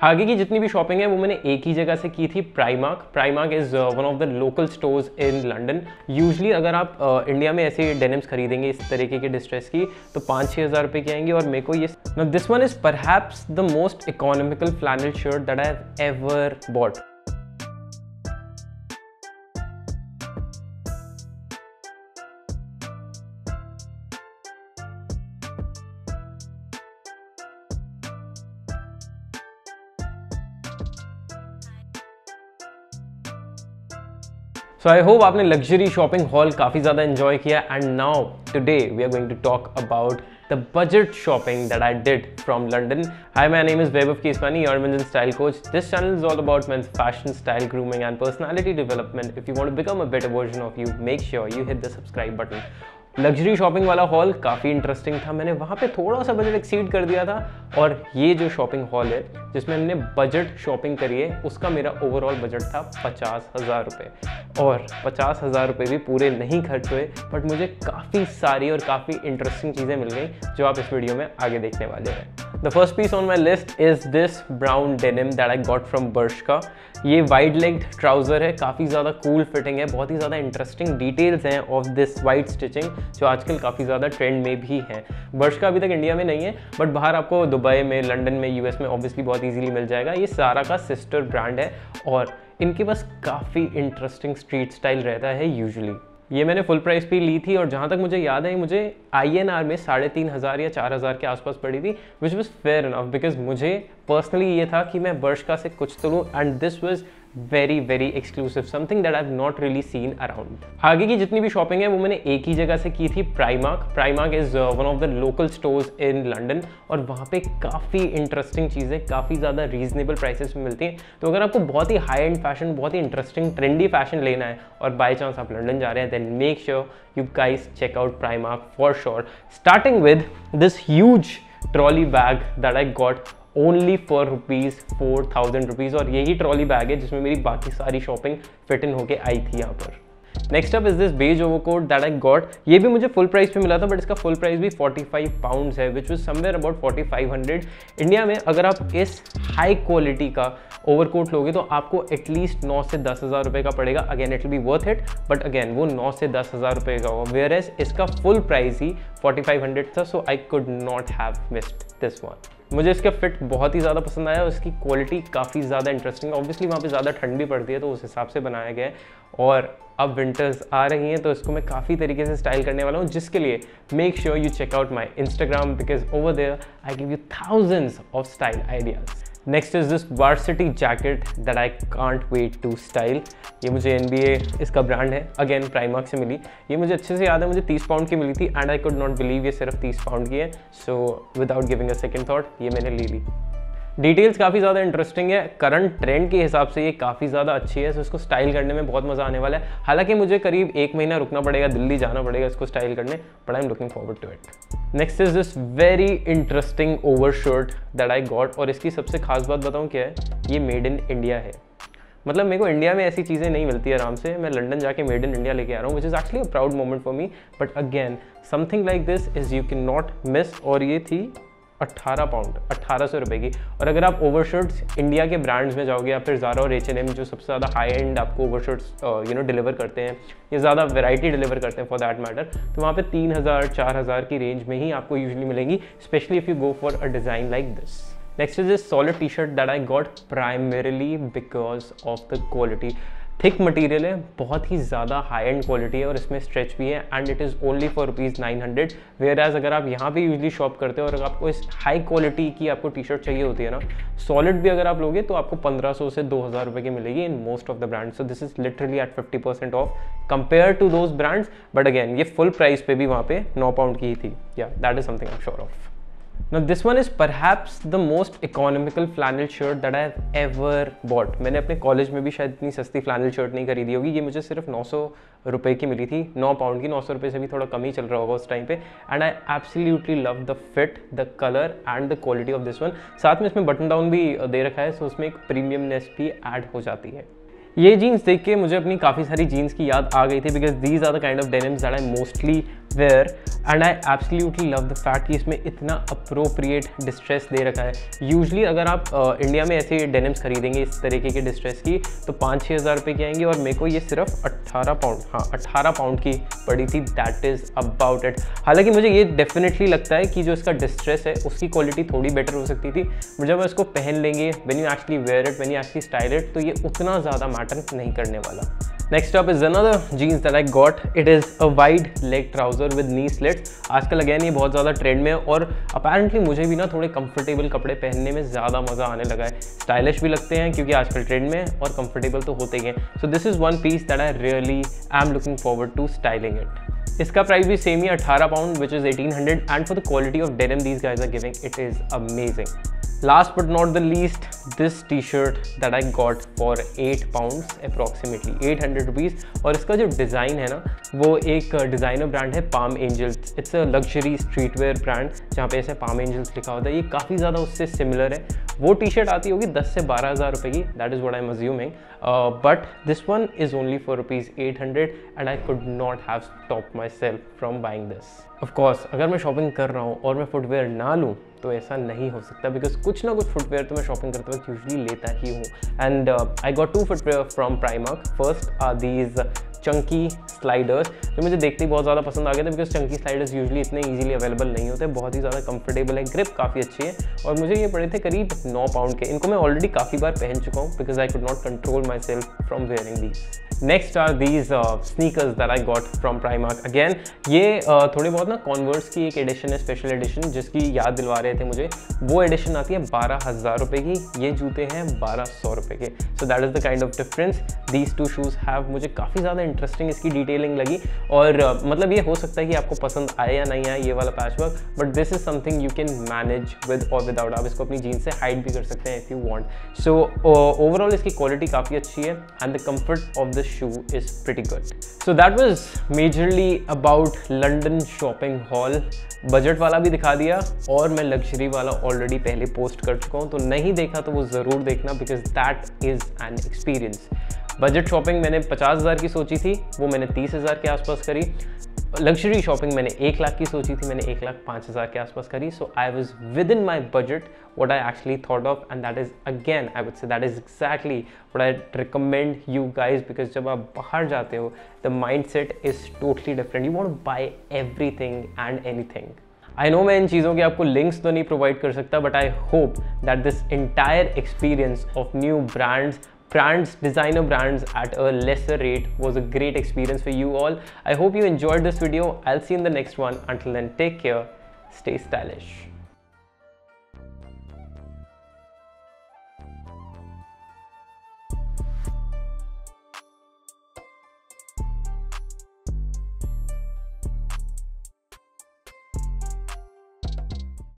आगे की जितनी भी शॉपिंग है वो मैंने एक ही जगह से की थी, Primark is one of the local stores in London. Usually अगर आप इंडिया में ऐसे डेनिम्स खरीदेंगे इस तरीके के डिस्ट्रेस की तो 5-6 हज़ार रुपये की आएंगी। और मेरे को ये this one is perhaps the most economical flannel shirt that I have ever bought. So I hope आपने लग्जरी शॉपिंग हॉल काफ़ी ज़्यादा एंजॉय किया। And now today we are going to talk about the budget shopping that I did from London. Hi, my name is Vaibhav Keswani, your men's style coach. This channel is all about men's fashion, style, grooming and personality development. If you want to become a better version of you, make sure you hit the subscribe button. Luxury shopping वाला hall काफ़ी interesting था। मैंने वहाँ पे थोड़ा सा budget exceed कर दिया था। और ये जो शॉपिंग हॉल है जिसमें हमने बजट शॉपिंग करी है उसका मेरा ओवरऑल बजट था 50,000 रुपये। और 50,000 रुपये भी पूरे नहीं खर्च हुए, बट मुझे काफ़ी सारी और काफ़ी इंटरेस्टिंग चीज़ें मिल गई जो आप इस वीडियो में आगे देखने वाले हैं। The first piece on my list is this brown denim that I got from Bershka. ये वाइड लेग्ड ट्राउज़र है, काफ़ी ज़्यादा कूल फिटिंग है, बहुत ही ज़्यादा इंटरेस्टिंग डिटेल्स हैं ऑफ दिस वाइड स्टिचिंग जो आजकल काफ़ी ज़्यादा ट्रेंड में भी है। बर्शका अभी तक इंडिया में नहीं है, बट बाहर आपको दुबई में, लंदन में, यूएस में ऑब्वियसली बहुत इजीली मिल जाएगा। ये सारा का सिस्टर ब्रांड है और इनके पास काफ़ी इंटरेस्टिंग स्ट्रीट स्टाइल रहता है यूजुअली। ये मैंने फुल प्राइस पे ली थी और जहाँ तक मुझे याद है मुझे INR में 3,500 या 4,000 के आसपास पड़ी थी, which was fair enough because मुझे पर्सनली ये था कि मैं बर्शका से कुछ तो लूँ and this was very very exclusive, something that I have not really seen around. आगे की जितनी भी शॉपिंग है वो मैंने एक ही जगह से की थी, Primark is one of the local stores in London. और वहाँ पे काफ़ी इंटरेस्टिंग चीज़ें काफ़ी ज़्यादा रीजनेबल प्राइसेस में मिलती हैं। तो अगर आपको बहुत ही हाई एंड फैशन, बहुत ही इंटरेस्टिंग ट्रेंडी फैशन लेना है और बाई चांस आप लंडन जा रहे हैं, then make sure you guys check out Primark for sure. Starting with this huge trolley bag that I got only for ₹4,000। और यही ट्रॉली बैग है जिसमें मेरी बाकी सारी शॉपिंग फिट इन होके आई थी यहाँ पर। Next up is this beige overcoat that I got. ये भी मुझे फुल प्राइस पे मिला था, बट इसका फुल प्राइस भी 45 पाउंड्स है, which was somewhere about 4,500 India में। अगर आप इस हाई क्वालिटी का ओवरकोट लोगे तो आपको एटलीस्ट 9 से 10 हज़ार रुपये का पड़ेगा। Again it will be worth it, but again वो 9 से 10 हज़ार रुपये का होगा, वेयर एज इसका फुल प्राइस ही 4,500 था। So I could not have missed this one. मुझे इसका फिट बहुत ही ज़्यादा पसंद आया और इसकी क्वालिटी काफ़ी ज़्यादा इंटरेस्टिंग है। ऑब्वियसली वहाँ पे ज़्यादा ठंड भी पड़ती है तो उस हिसाब से बनाया गया है। और अब विंटर्स आ रही हैं तो इसको मैं काफ़ी तरीके से स्टाइल करने वाला हूँ, जिसके लिए make sure you check out my Instagram because over there I give you thousands of style ideas. Next is this varsity jacket that I can't wait to style. ये मुझे NBA इसका ब्रांड है, again Primark से मिली। ये मुझे अच्छे से याद है, मुझे 30 पाउंड की मिली थी and I could not believe ये सिर्फ 30 पाउंड की है। So without giving a second thought ये मैंने ले ली। डिटेल्स काफ़ी ज़्यादा इंटरेस्टिंग है, करंट ट्रेंड के हिसाब से ये काफ़ी ज़्यादा अच्छी है। सो इसको स्टाइल करने में बहुत मज़ा आने वाला है। हालांकि मुझे करीब 1 महीना रुकना पड़ेगा, दिल्ली जाना पड़ेगा इसको स्टाइल करने, but I am looking forward to it. Next is this very interesting overshirt that I got. और इसकी सबसे खास बात बताऊँ क्या है, ये मेड इन इंडिया है। मतलब मेरे को इंडिया में ऐसी चीज़ें नहीं मिलती आराम से, मैं लंदन जाके मेड इन इंडिया लेके आ रहा हूँ, which is actually a proud moment for me. But again something like this is you can not miss. और ये थी 18 पाउंड, 1,800 रुपये की। और अगर आप ओवरशर्ट्स इंडिया के ब्रांड्स में जाओगे या फिर ज़ारा और H&M जो सबसे ज़्यादा हाई एंड आपको ओवरशर्ट्स डिलीवर करते हैं, ये ज़्यादा वैरायटी डिलीवर करते हैं फॉर दैट मैटर, तो वहाँ पे 3,000 4,000 की रेंज में ही आपको यूजुअली मिलेंगी, specially if you go for a design like this. Next is this solid t-shirt that I got primarily because of the quality. Thick material है, बहुत ही ज़्यादा हाई एंड क्वालिटी है और इसमें स्ट्रेच भी है and it is only for ₹900। Whereas अगर आप यहाँ पे यूजली शॉप करते हो और अगर आपको इस हाई क्वालिटी की आपको टी शर्ट चाहिए होती है ना, सॉलिड भी अगर आप लोगे तो आपको 1,500 से 2,000 रुपये की मिलेगी in most of the brand. So this is literally at 50% off compare to those brands. But again ये फुल प्राइस पे भी वहाँ पे 9 पाउंड की ही थी। या that is something I am sure of. Now this one is perhaps the most economical flannel shirt that I have ever bought. मैंने अपने कॉलेज में भी शायद इतनी सस्ती फ्लैनल शर्ट नहीं खरीदी होगी। ये मुझे सिर्फ 900 रुपये की मिली थी, 9 पाउंड की। 900 रुपये से भी थोड़ा कम ही चल रहा होगा उस टाइम पे। And I absolutely love the fit, the colour and the quality of this one. साथ में इसमें बटन डाउन भी दे रखा है, सो उसमें एक प्रीमियमनेस भी ऐड हो जाती है। ये जीन्स देख के मुझे अपनी काफ़ी सारी जीन्स की याद आ गई थी, because these are the kind of denims that I mostly wear and I absolutely love the fact कि इसमें इतना अप्रोप्रिएट डिस्ट्रेस दे रखा है। यूजली अगर आप इंडिया में ऐसे डेनिम्स खरीदेंगे इस तरीके के डिस्ट्रेस की तो 5-6 हज़ार रुपये की आएंगी, और मेरे को ये सिर्फ 18 पाउंड की पड़ी थी। That is about it. हालांकि मुझे ये डेफिनेटली लगता है कि जो इसका डिस्ट्रेस है उसकी क्वालिटी थोड़ी बेटर हो सकती थी, बट जब इसको पहन लेंगे, when you actually wear it, when you actually style it, तो ये उतना ज़्यादा मैटर नहीं करने वाला। Next up is another jeans that I got. It is a wide leg trouser with knee slits. आजकल अगेन ये बहुत ज़्यादा ट्रेंड में है, और अपेरेंटली मुझे भी ना थोड़े कंफर्टेबल कपड़े पहनने में ज़्यादा मज़ा आने लगा है। स्टाइलिश भी लगते हैं क्योंकि आजकल ट्रेंड में है, और कंफर्टेबल तो होते ही हैं। So this is one piece that I really am looking forward to styling it. इसका प्राइस भी सेम ही 18 pound, which is 1800, and for the quality of denim these guys are giving, it is amazing. Last but not the least, this t-shirt that I got for 8 pounds approximately 800 rupees, और इसका जो design है ना वो एक designer brand है Palm Angels. It's a luxury streetwear brand जहाँ पे ऐसे पाम एंजल्स लिखा होता है। ये काफ़ी ज़्यादा उससे सिमिलर है। वो टी शर्ट आती होगी 10 से 12 हज़ार रुपये की, that is what I am assuming, but this one is only for ₹800 and I could not have stop my self from buying this. Of course अगर मैं शॉपिंग कर रहा हूँ और मैं फुटवेयर ना लूँ तो ऐसा नहीं हो सकता, बिकॉज कुछ ना कुछ फुटवेयर तो मैं शॉपिंग करते वक्त यूजली लेता ही हूँ। And I got 2 footwear from Primark. First are these chunky sliders, जो मुझे देखते ही बहुत ज़्यादा पसंद आ गए थे, बिकॉज चंकी स्लाइडर्स यूजली इतने इजीली अवेलेबल नहीं होते। बहुत ही ज़्यादा कंफर्टेबल है, ग्रिप काफ़ी अच्छी है, और मुझे ये पड़े थे करीब 9 पाउंड के। इनको मैं ऑलरेडी काफ़ी बार पहन चुका हूँ, because I could not control myself from wearing these. Next are these sneakers that I got from Primark. Again ये थोड़े बहुत ना कॉन्वर्स की एक एडिशन है, स्पेशल एडिशन, जिसकी याद दिलवा रहे थे मुझे। वो एडिशन आती है 12,000 रुपये की, ये जूते हैं 1200 रुपये के। So that is the kind of difference these two shoes have. मुझे काफ़ी ज़्यादा इंटरेस्टिंग इसकी डिटेलिंग लगी, और मतलब ये हो सकता है कि आपको पसंद आए या नहीं आए ये वाला patchwork, but this is something you can manage with और विदाउट। आप इसको अपनी जीन्स से हाइड भी कर सकते हैं if you want. So overall इसकी क्वालिटी काफ़ी अच्छी है, and the comfort of the shoe is pretty good. So that was majorly about London shopping hall. Budget वाला भी दिखा दिया, और मैं लग्जरी वाला ऑलरेडी पहले पोस्ट कर चुका हूँ, तो नहीं देखा तो वो ज़रूर देखना, because that is an experience. Budget shopping मैंने 50,000 की सोची थी, वो मैंने 30,000 के आसपास करी। लग्जरी शॉपिंग मैंने 1 लाख की सोची थी, मैंने 1,05,000 के आसपास करी। So I was within my budget what I actually thought of, and that is, again I would say, that is exactly what I recommend you guys, because जब आप बाहर जाते हो the mindset is totally different. You want to buy everything and anything. I know मैं इन चीज़ों के आपको links तो नहीं प्रोवाइड कर सकता, but I hope that this entire experience of new brands, designer brands at a lesser rate was a great experience for you all. I hope you enjoyed this video. I'll see you in the next one. Until then, take care, stay stylish.